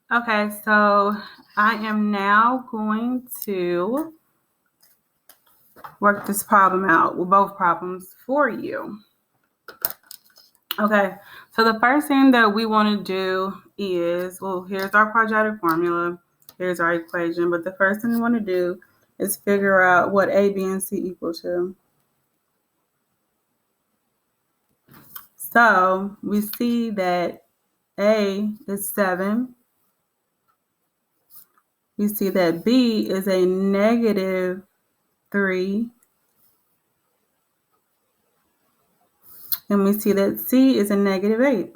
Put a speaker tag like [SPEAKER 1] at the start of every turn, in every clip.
[SPEAKER 1] Okay, so I am now going to work this problem out with both problems for you. Okay, so the first thing that we want to do is, well, here's our quadratic formula, here's our equation, but the first thing we want to do is figure out what A, B, and C equal to. So we see that A is 7. We see that B is a negative 3. And we see that C is a negative 8.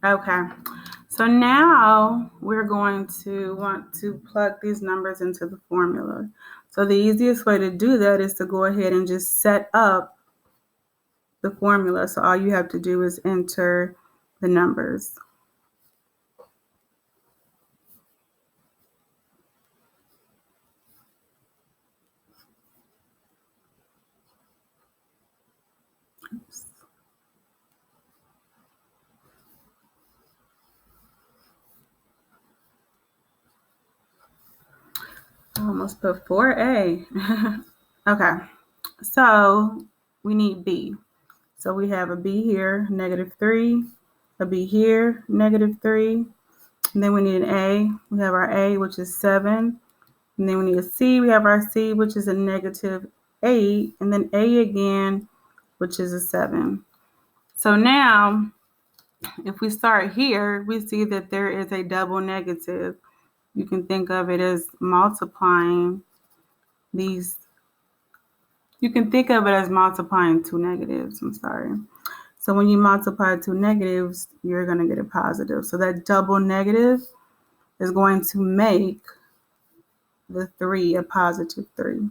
[SPEAKER 1] Okay, so now we're going to want to plug these numbers into the formula. So the easiest way to do that is to go ahead and just set up the formula. So all you have to do is enter the numbers. Oops. I almost put 4A. Okay, so we need B. So we have a B here, negative 3, a B here, negative 3, and then we need an A. We have our A, which is 7, and then we need a C. We have our C, which is a negative 8, and then A again, which is a 7. So now, if we start here, we see that there is a double negative. You can think of it as multiplying these. You can think of it as multiplying two negatives. I'm sorry. So when you multiply two negatives, you're going to get a positive. So that double negative is going to make the 3 a positive 3.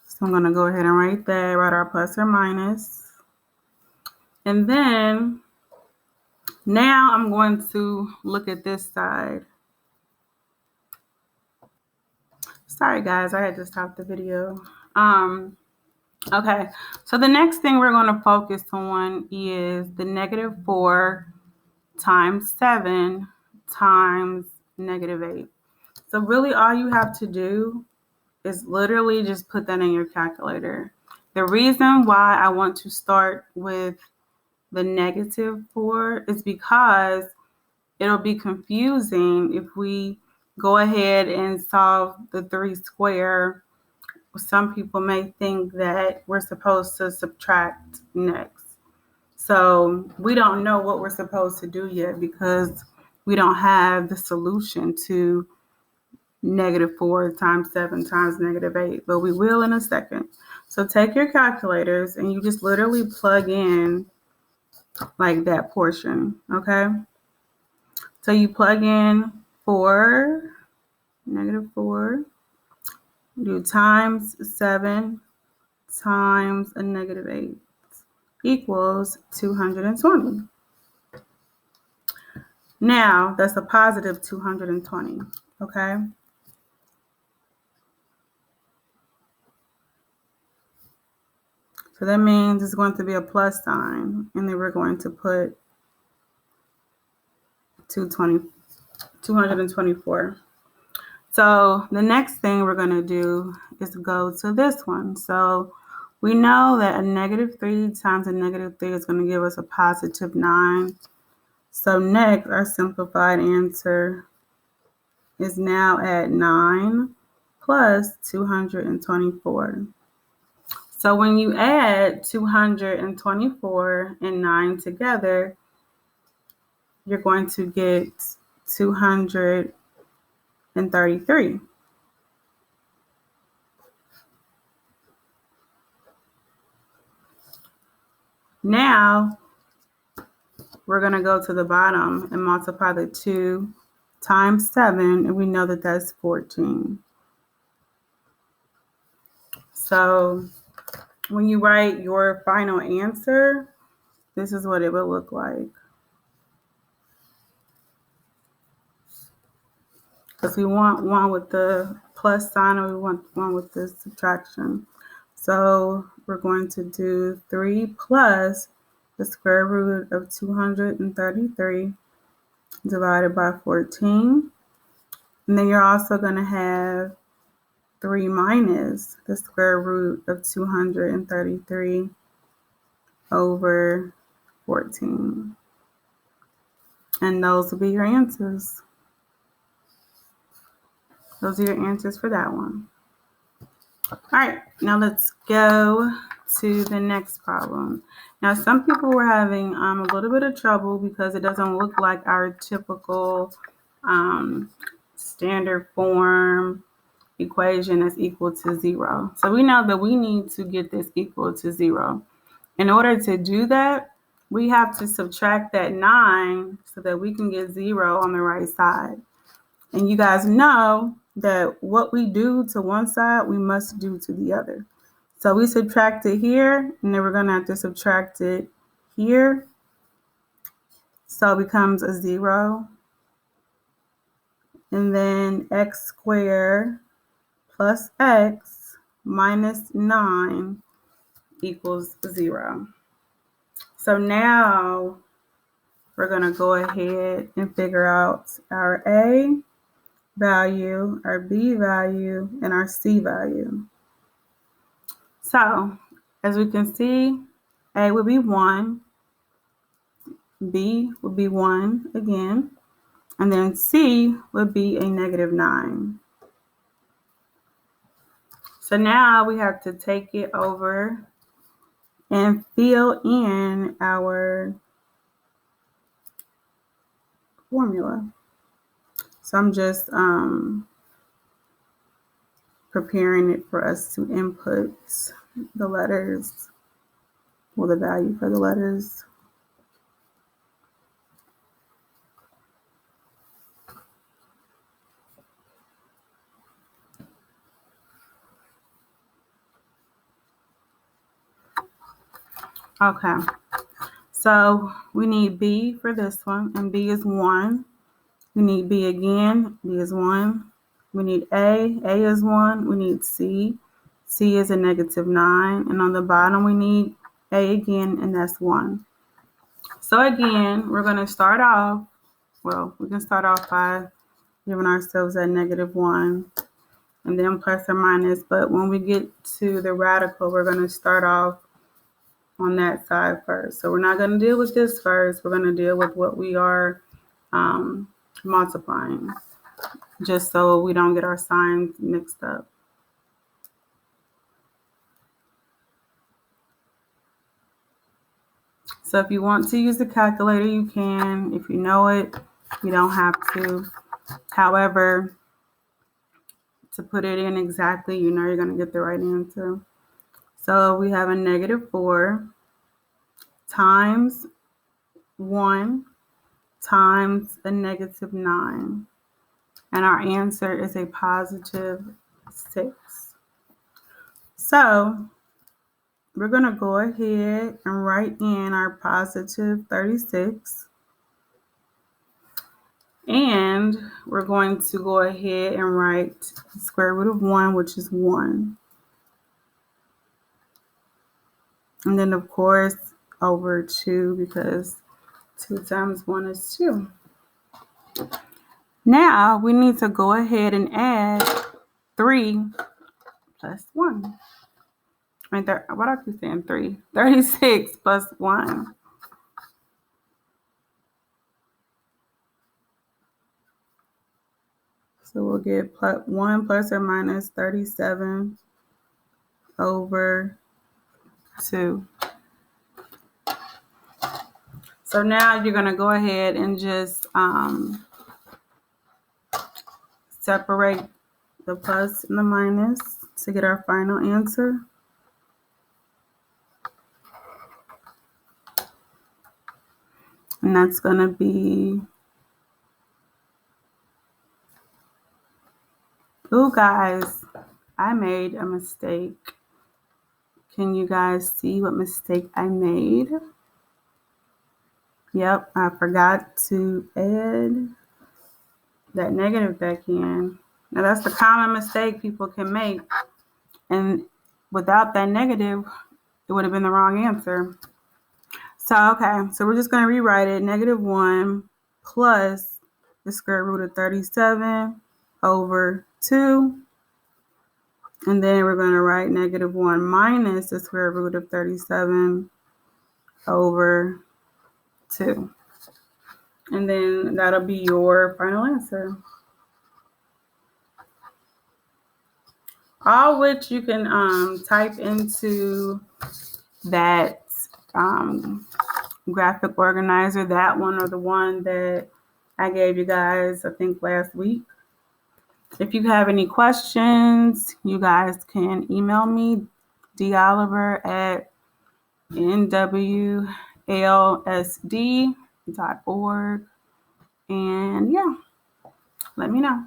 [SPEAKER 1] So I'm going to go ahead and write our plus or minus. And then now I'm going to look at this side. Sorry guys, I had to stop the video. Okay, so the next thing we're going to focus on is the negative 4 times 7 times negative 8. So really all you have to do is literally just put that in your calculator. The reason why I want to start with the negative 4 is because it'll be confusing if we go ahead and solve the 3 square. Some people may think that we're supposed to subtract next. So we don't know what we're supposed to do yet because we don't have the solution to negative 4 times 7 times negative 8, but we will in a second. So take your calculators and you just literally plug in like that portion, okay? So you plug in 4, negative 4, do times 7 times a negative 8 equals 220. Now, that's a positive 220, okay? So that means it's going to be a plus sign, and then we're going to put 224. So the next thing we're going to do is go to this one. So we know that a negative 3 times a negative 3 is going to give us a positive 9. So next, our simplified answer is now at 9 plus 224. So when you add 224 and 9 together, you're going to get 233. Now, we're going to go to the bottom and multiply the 2 times 7, and we know that that's 14. So when you write your final answer, this is what it will look like. Because we want one with the plus sign and we want one with the subtraction. So we're going to do 3 plus the square root of 233 divided by 14. And then you're also going to have 3 minus the square root of 233 over 14. And those will be your answers. Those are your answers for that one. All right, now let's go to the next problem. Now, some people were having a little bit of trouble because it doesn't look like our typical standard form equation is equal to 0. So we know that we need to get this equal to 0. In order to do that, we have to subtract that 9 so that we can get 0 on the right side. And you guys know that what we do to one side, we must do to the other. So we subtract it here, and then we're going to have to subtract it here. So it becomes a 0. And then x squared plus x minus 9 equals 0. So now we're going to go ahead and figure out our A value, our B value, and our C value. So as we can see, A would be 1, B would be 1 again, and then C would be a negative 9. So now we have to take it over and fill in our formula. So I'm just preparing it for us to input the letters, or the value for the letters. Okay, so we need B for this one, and B is 1. We need B again, B is 1. We need A is 1. We need C is a negative 9. And on the bottom, we need A again, and that's 1. So again, we're going to start off, we can start off by giving ourselves that negative 1, and then plus or minus. But when we get to the radical, we're going to start off on that side first. So we're not going to deal with this first. We're going to deal with what we are multiplying, just so we don't get our signs mixed up. So if you want to use the calculator, you can. If you know it, you don't have to. However, to put it in exactly, you know you're going to get the right answer. So we have a negative 4 times 1 times a negative 9. And our answer is a positive 6. So we're going to go ahead and write in our positive 36. And we're going to go ahead and write the square root of 1, which is 1. And then, of course, over 2, because 2 times 1 is 2. Now we need to go ahead and add 3 plus 1. What I keep saying 3? 36 plus 1. So we'll get 1 plus or minus 37 over 2. So now you're going to go ahead and just separate the plus and the minus to get our final answer. And that's going to be, ooh, guys, I made a mistake. Can you guys see what mistake I made? Yep, I forgot to add that negative back in. Now that's the common mistake people can make. And without that negative, it would have been the wrong answer. So, okay, so we're just going to rewrite it. -1 plus the square root of 37 over 2. And then we're going to write -1 minus the square root of 37 over 2. And then that'll be your final answer. All which you can type into that graphic organizer, that one or the one that I gave you guys, I think last week. If you have any questions, you guys can email me, doliver@nwlsd.org. And yeah, let me know.